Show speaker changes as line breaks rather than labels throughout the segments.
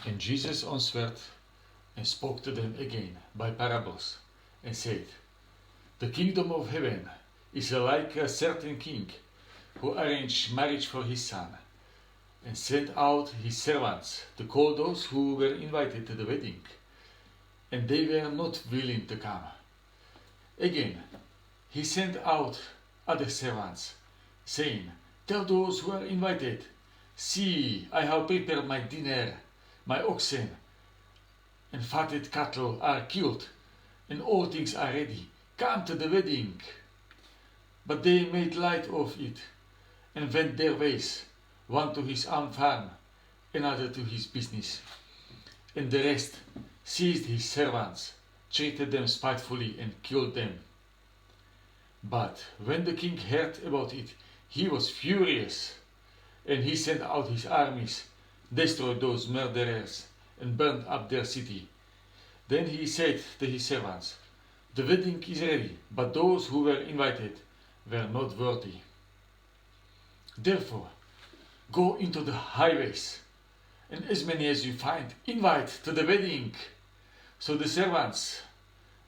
And Jesus answered and spoke to them again by parables, and said, The kingdom of heaven is like a certain king who arranged marriage for his son, and sent out his servants to call those who were invited to the wedding, and they were not willing to come. Again, he sent out other servants, saying, Tell those who are invited, See, I have prepared my dinner, my oxen and fatted cattle are killed, and all things are ready. Come to the wedding. But they made light of it, and went their ways, one to his own farm, another to his business. And the rest seized his servants, treated them spitefully, and killed them. But when the king heard about it, he was furious, and he sent out his armies, destroyed those murderers, and burned up their city. Then he said to his servants, The wedding is ready, but those who were invited were not worthy. Therefore, go into the highways, and as many as you find, invite to the wedding. So the servants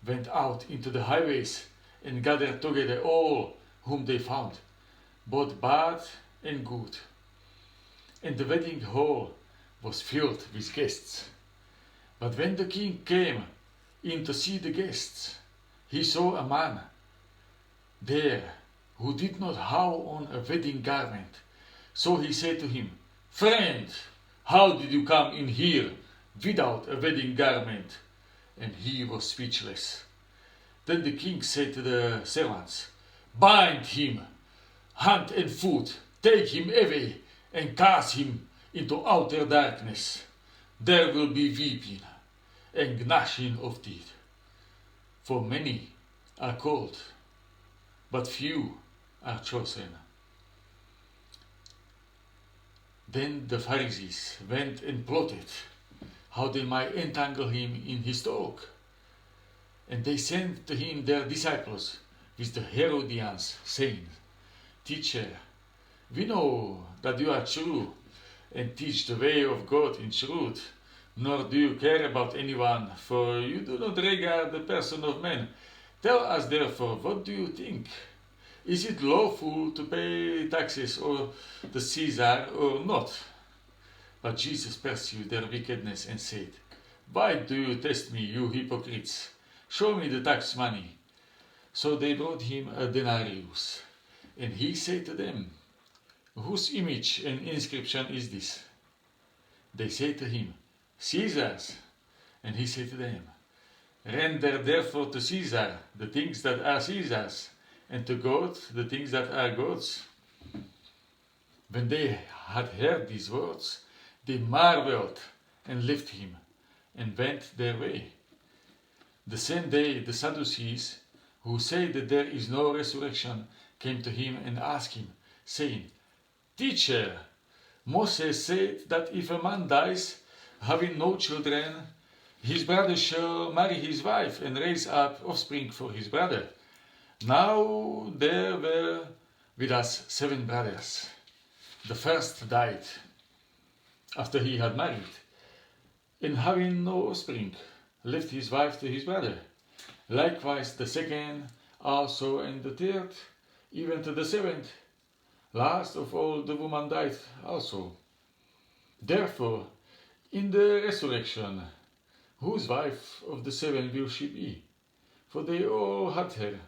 went out into the highways and gathered together all whom they found, both bad and good. And the wedding hall was filled with guests. But when the king came in to see the guests, he saw a man there who did not have on a wedding garment. So he said to him, Friend, how did you come in here without a wedding garment? And he was speechless. Then the king said to the servants, Bind him, hand and foot, take him away, and cast him into outer darkness. There will be weeping and gnashing of teeth. For many are called, but few are chosen. Then the Pharisees went and plotted how they might entangle him in his talk. And they sent to him their disciples with the Herodians, saying, Teacher, we know that you are true and teach the way of God in truth, nor do you care about anyone, for you do not regard the person of man. Tell us therefore, what do you think? Is it lawful to pay taxes or to Caesar or not? But Jesus pursued their wickedness and said, Why do you test me, you hypocrites? Show me the tax money. So they brought him a denarius, and he said to them, Whose image and inscription is this? They said to him, Caesar's. And he said to them, Render therefore to Caesar the things that are Caesar's, and to God the things that are God's. When they had heard these words, they marveled and left him, and went their way. The same day the Sadducees, who say that there is no resurrection, came to him and asked him, saying, Teacher, Moses said that if a man dies, having no children, his brother shall marry his wife and raise up offspring for his brother. Now there were with us 7 brothers. The first died after he had married, and having no offspring, left his wife to his brother. Likewise the second also, and the third, even to the 7th. Last of all the woman died also. Therefore, in the resurrection, whose wife of the 7 will she be? For they all had her.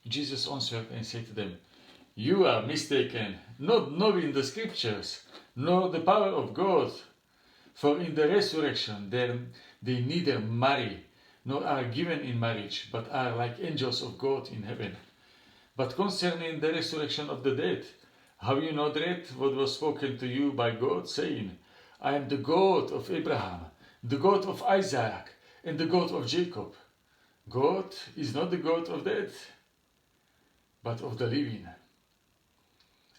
Jesus answered and said to them, You are mistaken, not knowing the scriptures, nor the power of God. For in the resurrection they neither marry, nor are given in marriage, but are like angels of God in heaven. But concerning the resurrection of the dead, have you not read what was spoken to you by God, saying, I am the God of Abraham, the God of Isaac, and the God of Jacob? God is not the God of dead, but of the living.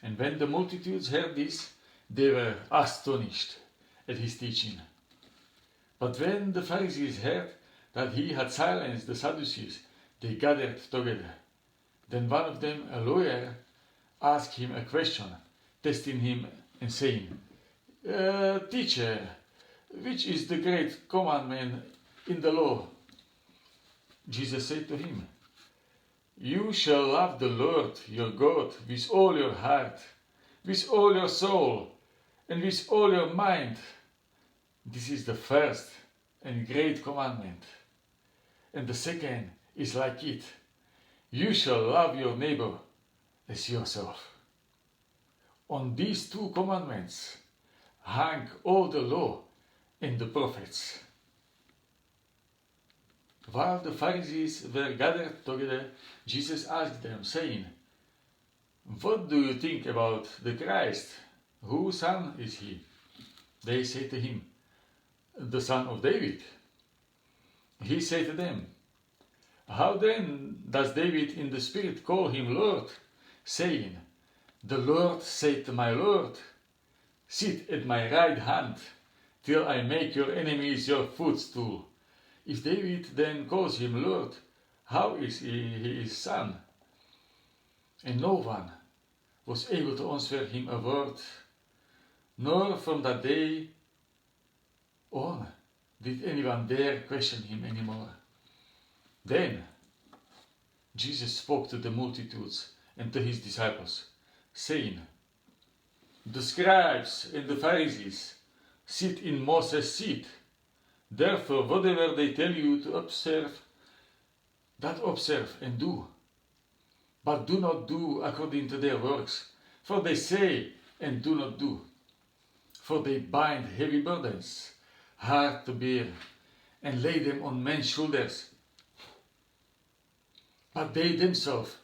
And when the multitudes heard this, they were astonished at his teaching. But when the Pharisees heard that he had silenced the Sadducees, they gathered together. Then one of them, a lawyer, asked him a question, testing him and saying, Teacher, which is the great commandment in the law? Jesus said to him, You shall love the Lord your God with all your heart, with all your soul, and with all your mind. This is the first and great commandment. And the second is like it. You shall love your neighbor as yourself. On these two commandments hang all the law and the prophets. While the Pharisees were gathered together, Jesus asked them, saying, What do you think about the Christ? Whose son is he? They said to him, The son of David. He said to them, How then does David in the Spirit call him Lord, saying, The Lord said to my Lord, Sit at my right hand, till I make your enemies your footstool. If David then calls him Lord, how is he his son? And no one was able to answer him a word, nor from that day on did anyone dare question him anymore. Then Jesus spoke to the multitudes and to his disciples, saying, The scribes and the Pharisees sit in Moses' seat. Therefore, whatever they tell you to observe, that observe and do. But do not do according to their works, for they say and do not do. For they bind heavy burdens, hard to bear, and lay them on men's shoulders. But they themselves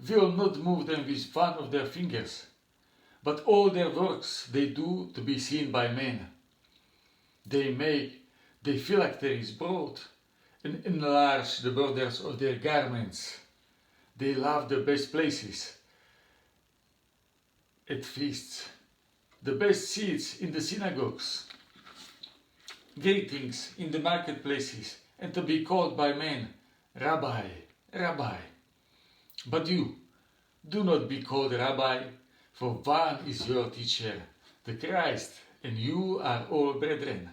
will not move them with one of their fingers, but all their works they do to be seen by men. They phylacteries broad, and enlarge the borders of their garments. They love the best places at feasts, the best seats in the synagogues, greetings in the marketplaces, and to be called by men, Rabbi, Rabbi. But you, do not be called Rabbi, for one is your teacher, the Christ, and you are all brethren.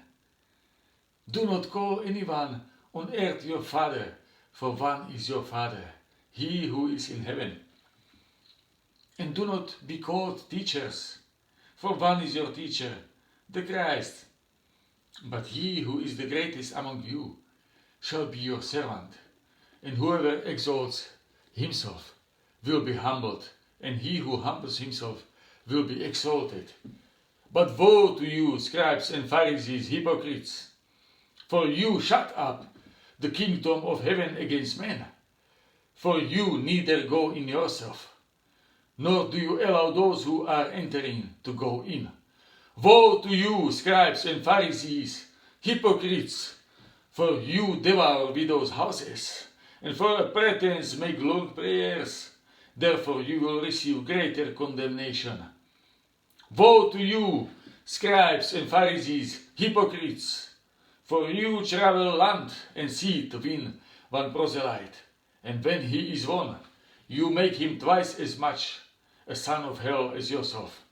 Do not call anyone on earth your father, for one is your Father, he who is in heaven. And do not be called teachers, for one is your teacher, the Christ. But he who is the greatest among you shall be your servant, and whoever exalts himself will be humbled, and he who humbles himself will be exalted. But woe to you, scribes and Pharisees, hypocrites! For you shut up the kingdom of heaven against men. For you neither go in yourself, nor do you allow those who are entering to go in. Woe to you, scribes and Pharisees, hypocrites! For you devour widows' houses, and for a pretense make long prayers. Therefore you will receive greater condemnation. Woe to you, scribes and Pharisees, hypocrites! For you travel land and sea to win one proselyte, and when he is won, you make him twice as much a son of hell as yourself.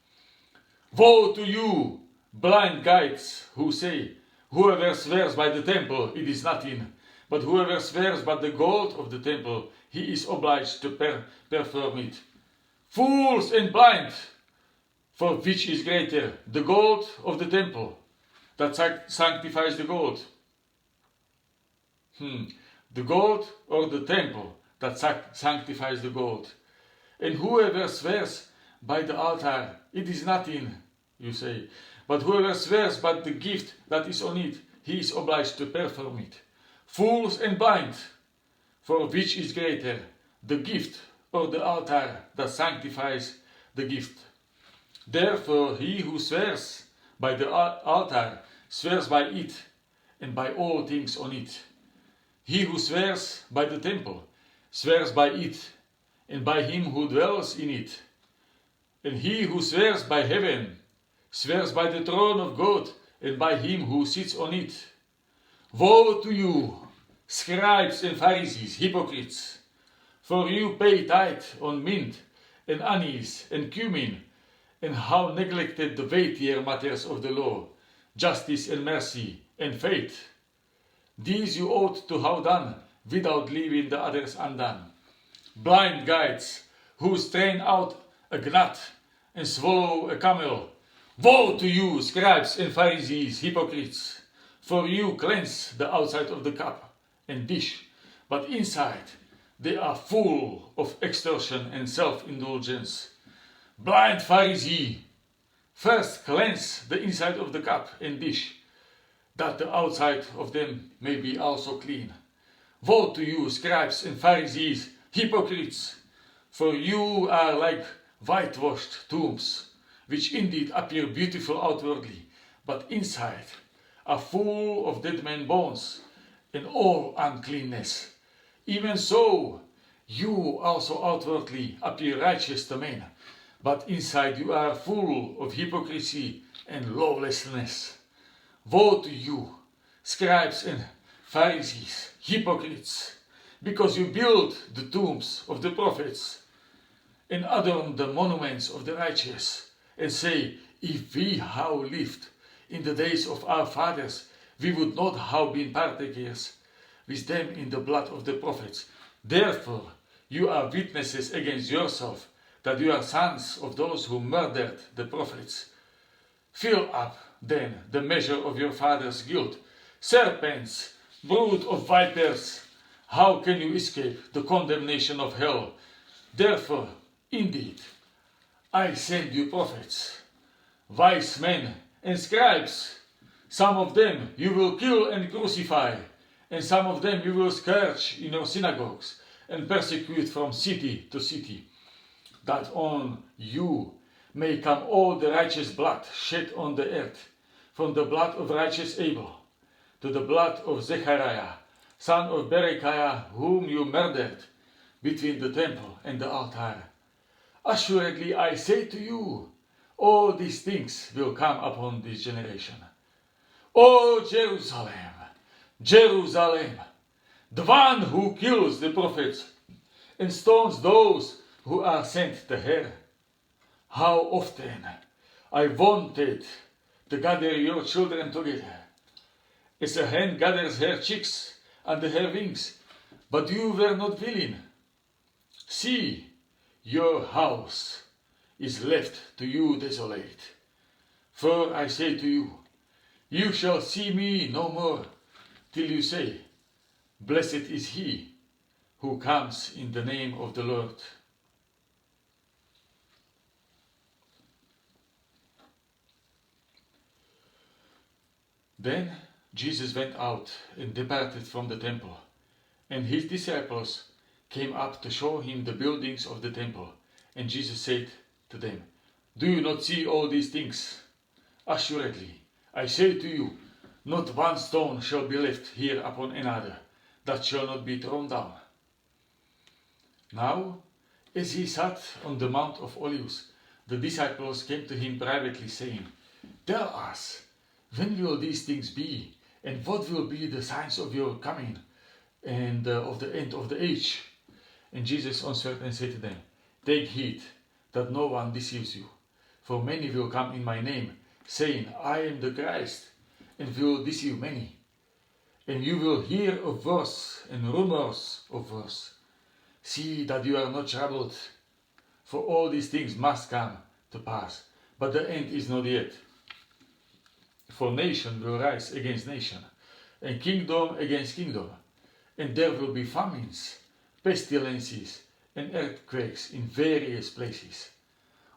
Woe to you, blind guides, who say, Whoever swears by the temple, it is nothing, but whoever swears by the gold of the temple, he is obliged to perform it. Fools and blind! For which is greater, the gold of the temple that sanctifies the gold? The gold or the temple that sanctifies the gold? And whoever swears by the altar, it is nothing, you say, but whoever swears by the gift that is on it, he is obliged to perform it. Fools and blind! For which is greater, the gift or the altar that sanctifies the gift? Therefore he who swears by the altar swears by it and by all things on it. He who swears by the temple swears by it and by him who dwells in it. And he who swears by heaven swears by the throne of God and by him who sits on it. Woe to you, scribes and Pharisees, hypocrites! For you pay tithe on mint and anise and cumin, and have neglected the weightier matters of the law, justice and mercy and faith. These you ought to have done without leaving the others undone. Blind guides who strain out a gnat and swallow a camel. Woe to you, scribes and Pharisees, hypocrites! For you cleanse the outside of the cup and dish, but inside they are full of extortion and self-indulgence. Blind Pharisee, first cleanse the inside of the cup and dish, that the outside of them may be also clean. Woe to you, scribes and Pharisees, hypocrites! For you are like whitewashed tombs, which indeed appear beautiful outwardly, but inside are full of dead men's bones and all uncleanness. Even so, you also outwardly appear righteous to men, but inside you are full of hypocrisy and lawlessness. Woe to you, scribes and Pharisees, hypocrites, because you build the tombs of the prophets and adorn the monuments of the righteous, and say, if we have lived in the days of our fathers, we would not have been partakers with them in the blood of the prophets. Therefore, you are witnesses against yourself that you are sons of those who murdered the prophets. Fill up, then, the measure of your father's guilt. Serpents, brood of vipers, how can you escape the condemnation of hell? Therefore, indeed, I send you prophets, wise men, and scribes. Some of them you will kill and crucify, and some of them you will scourge in your synagogues and persecute from city to city, that on you may come all the righteous blood shed on the earth, from the blood of righteous Abel to the blood of Zechariah, son of Berechiah, whom you murdered between the temple and the altar. Assuredly I say to you, all these things will come upon this generation. O Jerusalem, Jerusalem, the one who kills the prophets and stones those who are sent to her. How often I wanted to gather your children together, as a hen gathers her chicks under her wings, but you were not willing. See, your house is left to you desolate. For I say to you, you shall see me no more, till you say, blessed is he who comes in the name of the Lord. Then Jesus went out and departed from the temple, and his disciples came up to show him the buildings of the temple. And Jesus said to them, do you not see all these things? Assuredly, I say to you, not one stone shall be left here upon another, that shall not be thrown down. Now, as he sat on the Mount of Olives, the disciples came to him privately, saying, tell us, when will these things be, and what will be the signs of your coming, and of the end of the age? And Jesus answered and said to them, take heed that no one deceives you, for many will come in my name, saying, I am the Christ, and will deceive many. And you will hear of wars and rumors of wars. See that you are not troubled, for all these things must come to pass, but the end is not yet. For nation will rise against nation, and kingdom against kingdom, and there will be famines, pestilences, and earthquakes in various places.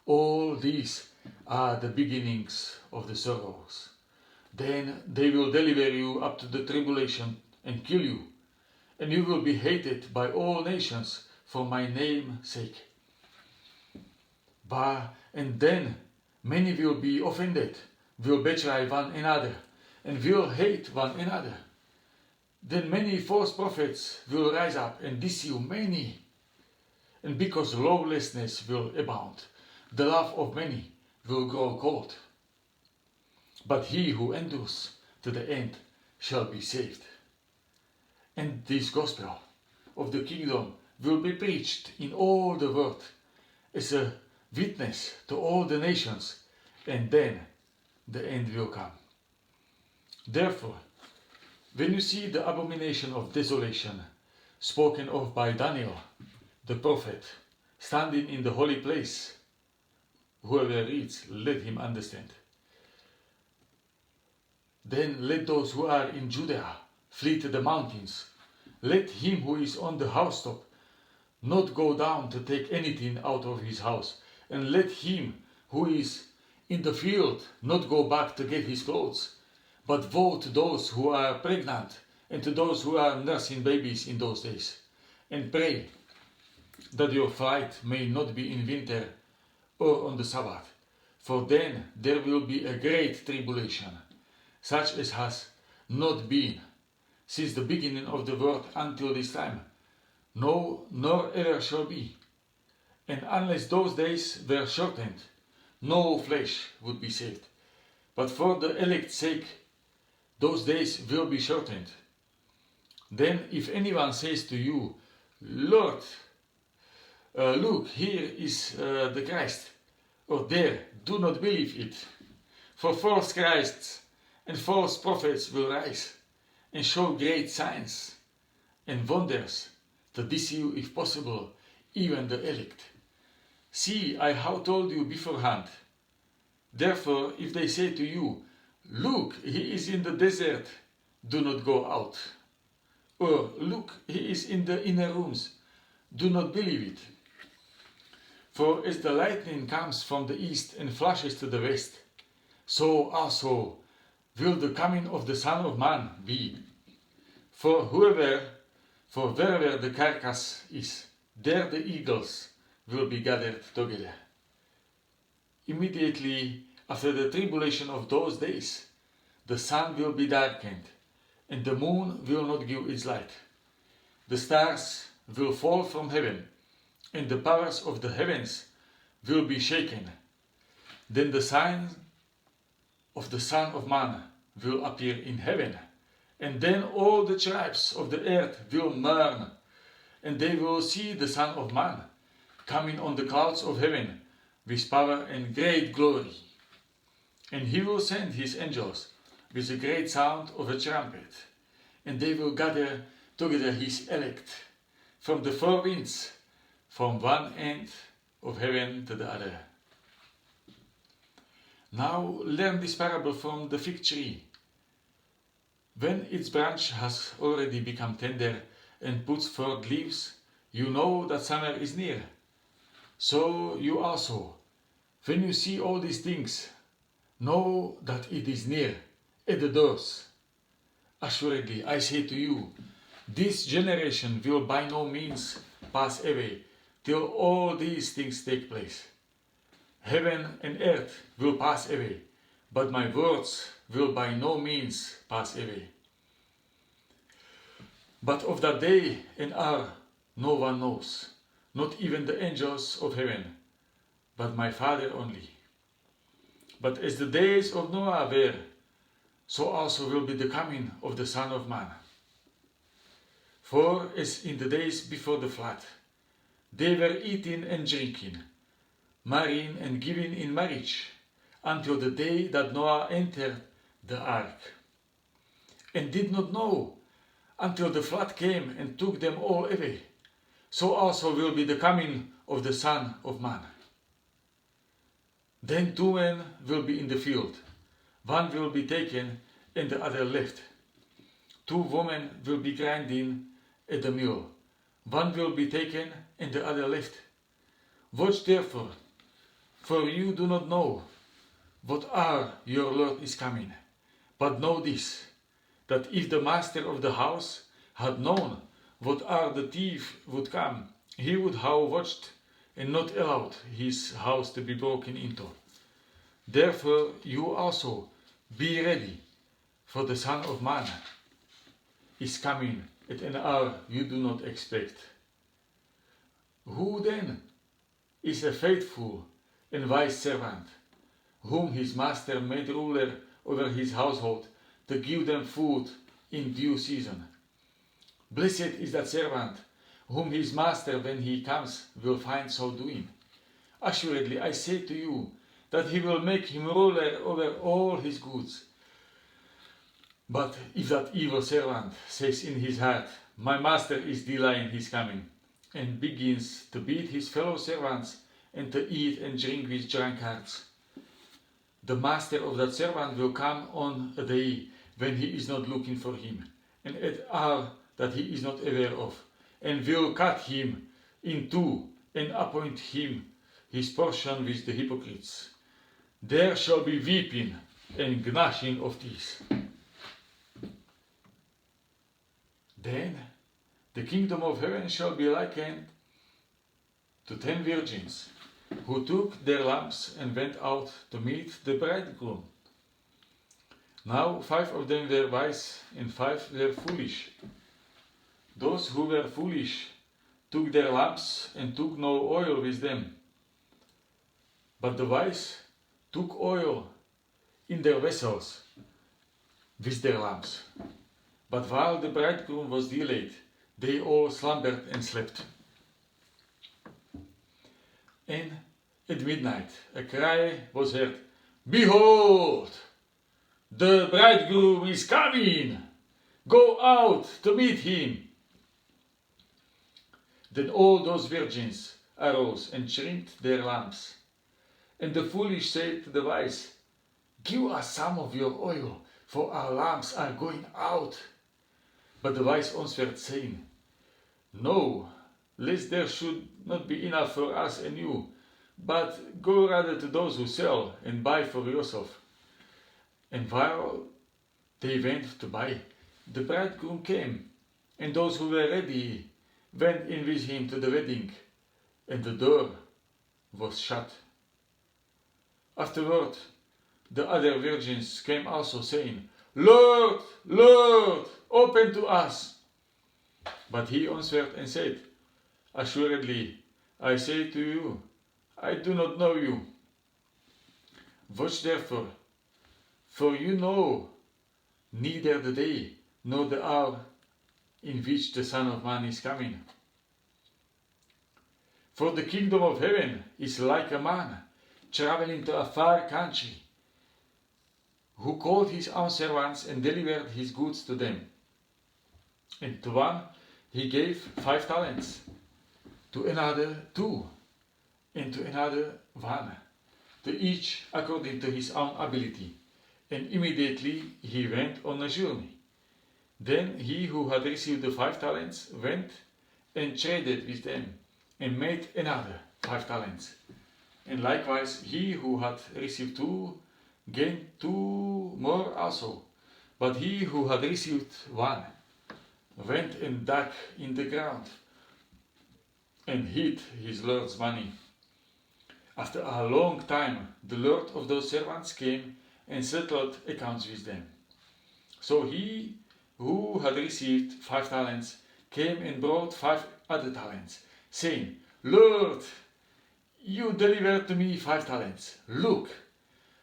All these are the beginnings of the sorrows. Then they will deliver you up to the tribulation and kill you, and you will be hated by all nations for my name's sake. And then many will be offended, will betray one another, and will hate one another. Then many false prophets will rise up and deceive many. And because lawlessness will abound, the love of many will grow cold. But he who endures to the end shall be saved. And this gospel of the kingdom will be preached in all the world as a witness to all the nations, and then the end will come. Therefore, when you see the abomination of desolation spoken of by Daniel, the prophet, standing in the holy place, whoever reads, let him understand. Then let those who are in Judea flee to the mountains. Let him who is on the housetop not go down to take anything out of his house, and let him who is in the field not go back to get his clothes. But woe to those who are pregnant and to those who are nursing babies in those days. And pray that your flight may not be in winter or on the Sabbath, for then there will be a great tribulation, such as has not been since the beginning of the world until this time, no, nor ever shall be. And unless those days were shortened, no flesh would be saved. But for the elect's sake, those days will be shortened. Then if anyone says to you, Lord, look, here is the Christ, or there, do not believe it. For false Christs and false prophets will rise and show great signs and wonders to deceive, if possible, even the elect. See, I have told you beforehand. Therefore, if they say to you, look, he is in the desert, do not go out. Or, look, he is in the inner rooms, do not believe it. For as the lightning comes from the east and flashes to the west, so also will the coming of the Son of Man be. For wherever the carcass is, there the eagles will be gathered together. Immediately after the tribulation of those days, the sun will be darkened, and the moon will not give its light. The stars will fall from heaven, and the powers of the heavens will be shaken. Then the sign of the Son of Man will appear in heaven, and then all the tribes of the earth will mourn, and they will see the Son of Man coming on the clouds of heaven with power and great glory. And he will send his angels with a great sound of a trumpet, and they will gather together his elect from the four winds, from one end of heaven to the other. Now learn this parable from the fig tree. When its branch has already become tender and puts forth leaves, you know that summer is near. So you also, when you see all these things, know that it is near, at the doors. Assuredly, I say to you, this generation will by no means pass away till all these things take place. Heaven and earth will pass away, but my words will by no means pass away. But of that day and hour no one knows, not even the angels of heaven, but my Father only. But as the days of Noah were, so also will be the coming of the Son of Man. For as in the days before the flood, they were eating and drinking, marrying and giving in marriage, until the day that Noah entered the ark, and did not know until the flood came and took them all away. So also will be the coming of the Son of Man. Then two men will be in the field, one will be taken and the other left. Two women will be grinding at the mill, one will be taken and the other left. Watch therefore, for you do not know what hour your Lord is coming. But know this, that if the master of the house had known what hour the thief would come, he would have watched and not allowed his house to be broken into. Therefore you also be ready, for the Son of Man is coming at an hour you do not expect. Who then is a faithful and wise servant, whom his master made ruler over his household, to give them food in due season? Blessed is that servant, whom his master, when he comes, will find so doing. Assuredly, I say to you, that he will make him ruler over all his goods. But if that evil servant says in his heart, my master is delaying his coming, and begins to beat his fellow servants and to eat and drink with drunkards, the master of that servant will come on a day when he is not looking for him, and at hour that he is not aware of, and will cut him in two and appoint him his portion with the hypocrites. There shall be weeping and gnashing of teeth. Then the kingdom of heaven shall be likened to 10 virgins, who took their lamps and went out to meet the bridegroom. Now 5 of them were wise and 5 were foolish. Those who were foolish took their lamps and took no oil with them. But the wise took oil in their vessels with their lamps. But while the bridegroom was delayed, they all slumbered and slept. And at midnight a cry was heard, Behold, the bridegroom is coming! Go out to meet him! Then all those virgins arose and trimmed their lamps. And the foolish said to the wise, Give us some of your oil, for our lamps are going out. But the wise answered, saying, No, lest there should not be enough for us and you, but go rather to those who sell and buy for yourself. And while they went to buy, the bridegroom came, and those who were ready went in with him to the wedding, and the door was shut. Afterward, the other virgins came also, saying, Lord, Lord, open to us. But he answered and said, Assuredly, I say to you, I do not know you. Watch therefore, for you know neither the day nor the hour in which the Son of Man is coming. For the kingdom of heaven is like a man traveling to a far country, who called his own servants and delivered his goods to them. And to one he gave 5 talents, to another 2, and to another 1, to each according to his own ability. And immediately he went on a journey. Then he who had received the 5 talents went and traded with them, and made another 5 talents. And likewise he who had received 2 gained 2 more also. But he who had received 1 went and dug in the ground and hid his Lord's money. After a long time, the Lord of those servants came and settled accounts with them. So he who had received 5 talents came and brought 5 other talents, saying, Lord, you delivered to me 5 talents. Look,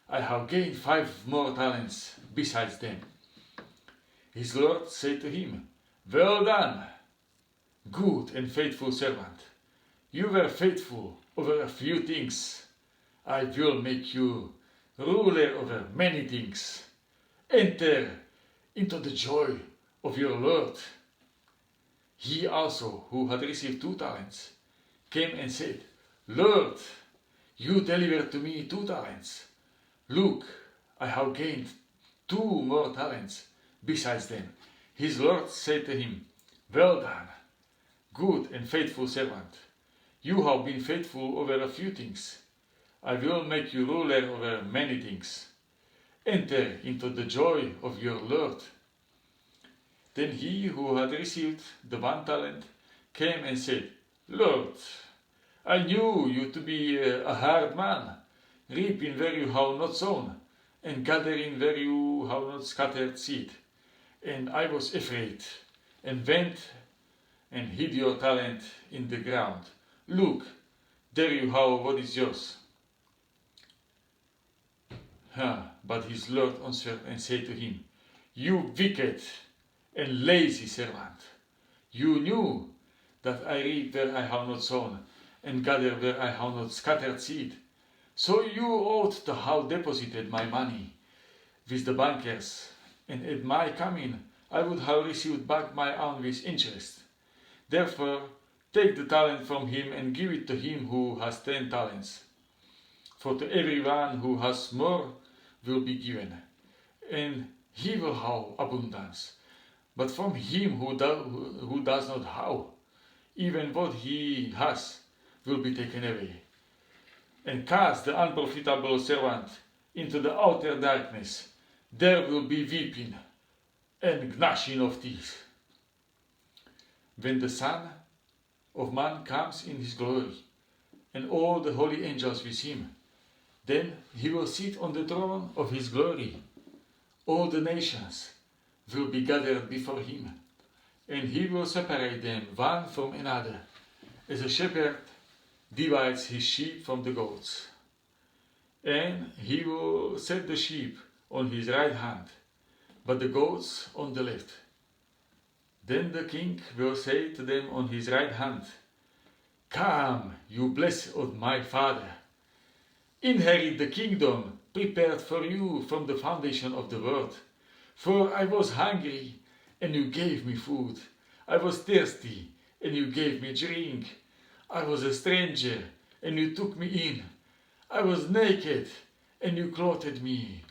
I have gained 5 more talents besides them. His Lord said to him, Well done, good and faithful servant. You were faithful over a few things. I will make you ruler over many things. Enter into the joy of your Lord. He also, who had received 2 talents, came and said, Lord, you delivered to me 2 talents. Look, I have gained 2 more talents besides them. His Lord said to him, Well done, good and faithful servant. You have been faithful over a few things. I will make you ruler over many things. Enter into the joy of your Lord. Then he who had received the 1 talent came and said, Lord, I knew you to be a hard man, reaping where you have not sown, and gathering where you have not scattered seed. And I was afraid, and went and hid your talent in the ground. Look, there you have what is yours. But his Lord answered and said to him, You wicked and lazy servant, you knew that I reap where I have not sown, and gather where I have not scattered seed. So you ought to have deposited my money with the bankers, and at my coming I would have received back my own with interest. Therefore, take the talent from him and give it to him who has 10 talents. For to everyone who has more will be given, and he will have abundance. But from him who does not have, even what he has will be taken away. And cast the unprofitable servant into the outer darkness. There will be weeping and gnashing of teeth. When the Son of Man comes in his glory, and all the holy angels with him, then he will sit on the throne of his glory. All the nations will be gathered before him, and he will separate them one from another, as a shepherd divides his sheep from the goats. And he will set the sheep on his right hand, but the goats on the left. Then the king will say to them on his right hand, Come, you blessed of my Father, inherit the kingdom prepared for you from the foundation of the world. For I was hungry, and you gave me food. I was thirsty, and you gave me drink. I was a stranger, and you took me in. I was naked, and you clothed me.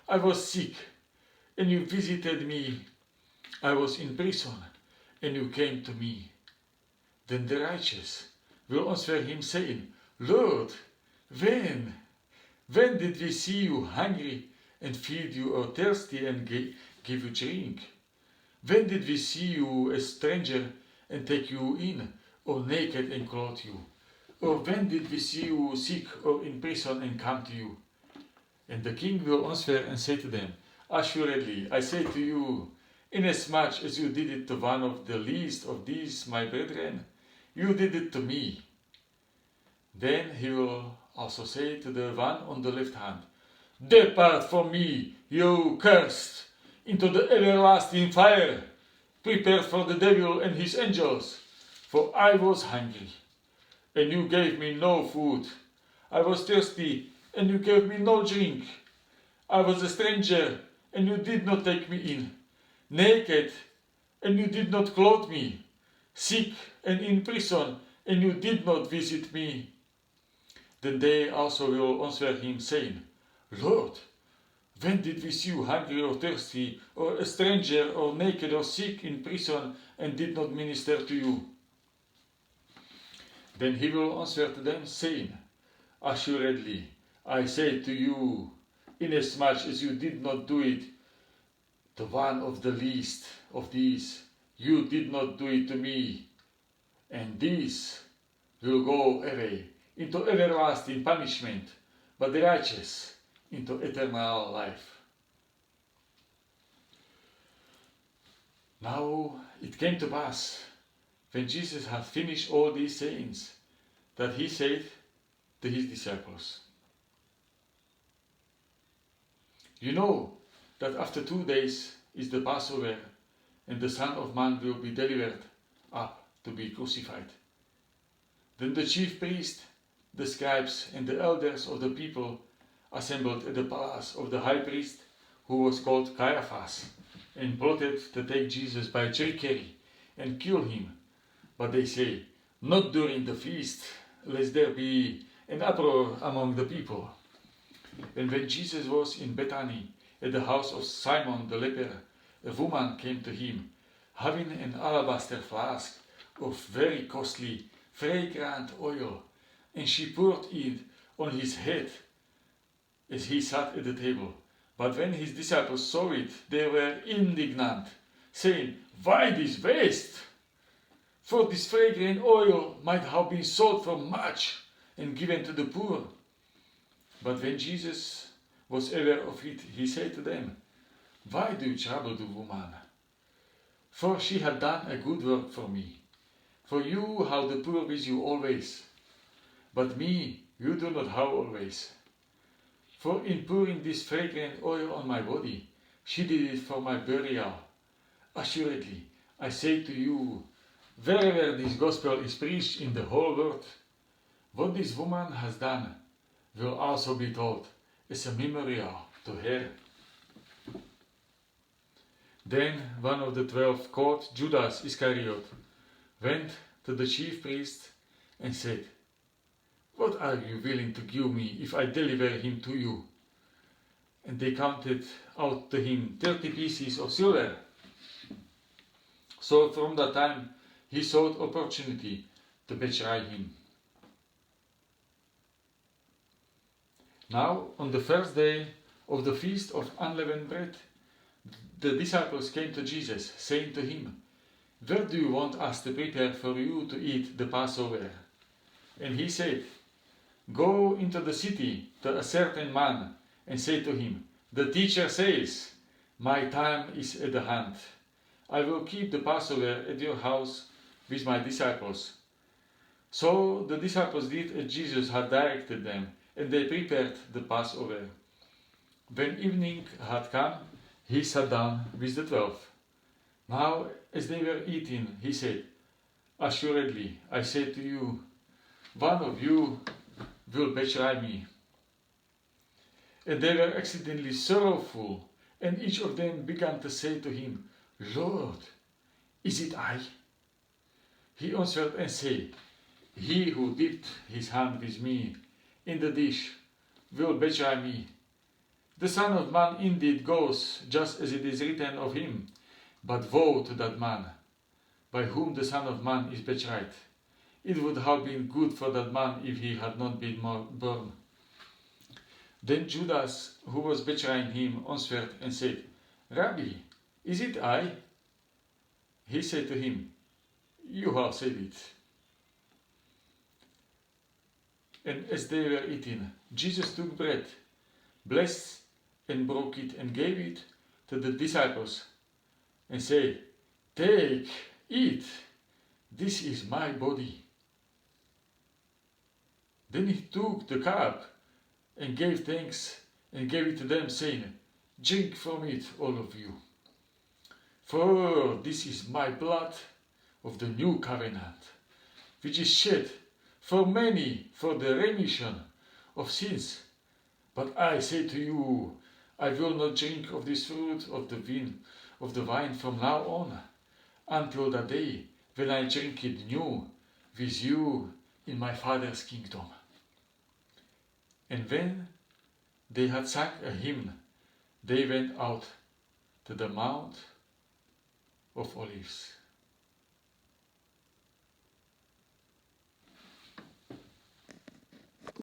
I was sick, and you visited me. I was in prison, and you came to me. Then the righteous will answer him, saying, Lord, when did we see you hungry and feed you, or thirsty and give you drink? When did we see you a stranger and take you in, or naked and clothe you? Or when did we see you sick or in prison and come to you? And the king will answer and say to them, Assuredly, I say to you, inasmuch as you did it to one of the least of these my brethren, you did it to me. Then he will also say to the one on the left hand, Depart from me, you cursed, into the everlasting fire, prepared for the devil and his angels. For I was hungry, and you gave me no food. I was thirsty, and you gave me no drink. I was a stranger, and you did not take me in. Naked, and you did not clothe me. Sick and in prison, and you did not visit me. Then they also will answer him, saying, Lord, when did we see you hungry or thirsty, or a stranger, or naked, or sick in prison, and did not minister to you? Then he will answer to them, saying, Assuredly, I say to you, inasmuch as you did not do it to one of the least of these, you did not do it to me. And these will go away into everlasting punishment, but the righteous into eternal life. Now it came to pass, when Jesus had finished all these sayings, that he said to his disciples, You know that after 2 days is the Passover, and the Son of Man will be delivered up to be crucified. Then the chief priest, the scribes, and the elders of the people assembled at the palace of the high priest, who was called Caiaphas, and plotted to take Jesus by trickery and kill him. But they say, Not during the feast, lest there be an uproar among the people. And when Jesus was in Bethany, at the house of Simon the leper, a woman came to him, having an alabaster flask of very costly, fragrant oil, and she poured it on his head as he sat at the table. But when his disciples saw it, they were indignant, saying, Why this waste? For this fragrant oil might have been sold for much and given to the poor. But when Jesus was aware of it, he said to them, Why do you trouble the woman? For she had done a good work for me. For you have the poor with you always, but me you do not have always. For in pouring this fragrant oil on my body, she did it for my burial. Assuredly, I say to you, wherever this gospel is preached in the whole world, what this woman has done will also be told as a memorial to her. Then one of the 12, called Judas Iscariot, went to the chief priests and said, "What are you willing to give me if I deliver him to you?" And they counted out to him 30 pieces of silver. So from that time he sought opportunity to betray him. Now on the first day of the feast of unleavened bread, the disciples came to Jesus, saying to him, "Where do you want us to prepare for you to eat the Passover?" And he said, "Go into the city to a certain man and say to him, 'The teacher says, my time is at hand. I will keep the Passover at your house with my disciples.'" So the disciples did as Jesus had directed them, and they prepared the Passover. When evening had come, he sat down with the 12. Now, as they were eating, he said, "Assuredly, I say to you, one of you will betray me." And they were exceedingly sorrowful, and each of them began to say to him, "Lord, is it I?" He answered and said, "He who dipped his hand with me in the dish will betray me. The Son of Man indeed goes just as it is written of him, but woe to that man by whom the Son of Man is betrayed. It would have been good for that man if he had not been born." Then Judas, who was betraying him, answered and said, "Rabbi, is it I?" He said to him, "You have said it." And as they were eating, Jesus took bread, blessed and broke it and gave it to the disciples and said, "Take, eat, this is my body." Then he took the cup and gave thanks and gave it to them, saying, "Drink from it, all of you. For this is my blood of the new covenant, which is shed for many for the remission of sins. But I say to you, I will not drink of this fruit of the vine from now on, until that day when I drink it new with you in my Father's kingdom." And when they had sung a hymn, they went out to the Mount of Olives.